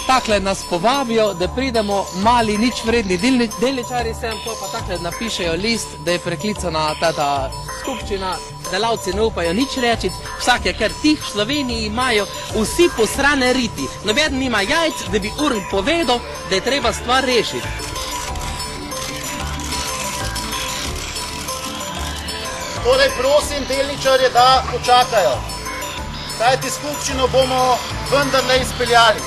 takle nas povabijo, da pridemo mali ničvredni delničarji sem, pa takle napišejo list, da je preklicana ta skupščina, delavci ne upajo nič reči, vsak je kar tih. V Sloveniji imajo vsi posrane riti. Nobeden nima jajc, da bi povedal, da je treba stvar rešiti. Torej prosim delničarje, da počakajo. Kajti skupščino bomo vendarle izpeljali.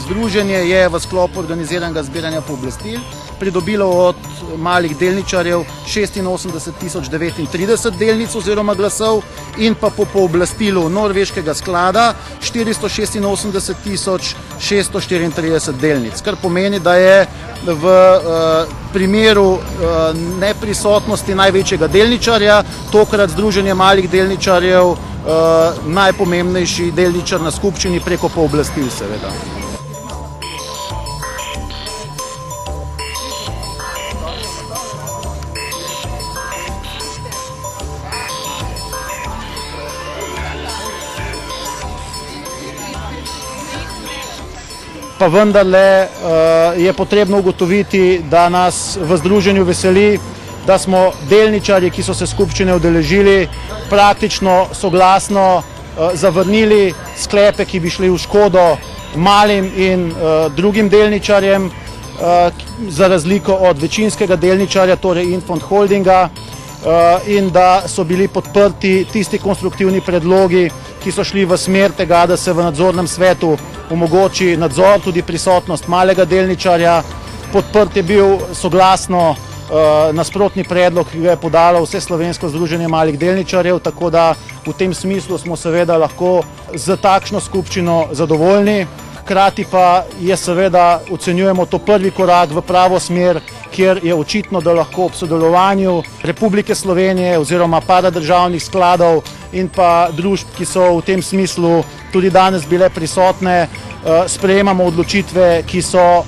Združenje je v sklopu organiziranega zbiranja pooblastil pridobilo od malih delničarjev 86.039 delnic oziroma glasov in pa po pooblastilu Norveškega sklada 486.634 delnic, kar pomeni, da je v primeru neprisotnosti največjega delničarja, tokrat Združenje malih delničarjev, najpomembnejši delničar na skupščini preko pooblastil seveda. Pa vendarle je potrebno ugotoviti, da nas v združenju veseli, da smo delničarji, ki so se skupščine udeležili, praktično soglasno zavrnili sklepe, ki bi šli v škodo malim in drugim delničarjem, za razliko od večinskega delničarja, torej Infond Holdinga, in da so bili podprti tisti konstruktivni predlogi, ki so šli v smer tega, da se v nadzornem svetu omogoči nadzor, tudi prisotnost malega delničarja. Podprt je bil soglasno nasprotni predlog, ki ga je podalo Vseslovensko združenje malih delničarjev, tako da v tem smislu smo seveda lahko z takšno skupščino zadovoljni. Hkrati pa je seveda, ocenjujemo to prvi korak v pravo smer, kjer je očitno, da lahko ob sodelovanju Republike Slovenije oziroma paradržavnih skladov in pa družb, ki so v tem smislu tudi danes bile prisotne, sprejemamo odločitve, ki so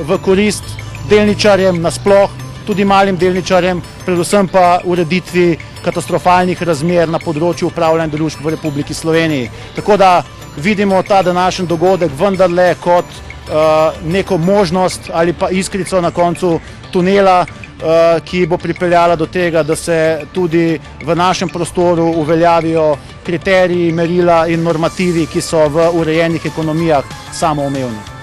v korist delničarjem nasploh, tudi malim delničarjem, predvsem pa ureditvi katastrofalnih razmer na področju upravljanja družb v Republiki Sloveniji. Tako da vidimo ta današnji dogodek vendarle kot neko možnost ali pa iskrico na koncu tunela, ki bo pripeljala do tega, da se tudi v našem prostoru uveljavijo kriteriji, merila in normativi, ki so v urejenih ekonomijah samoumevni.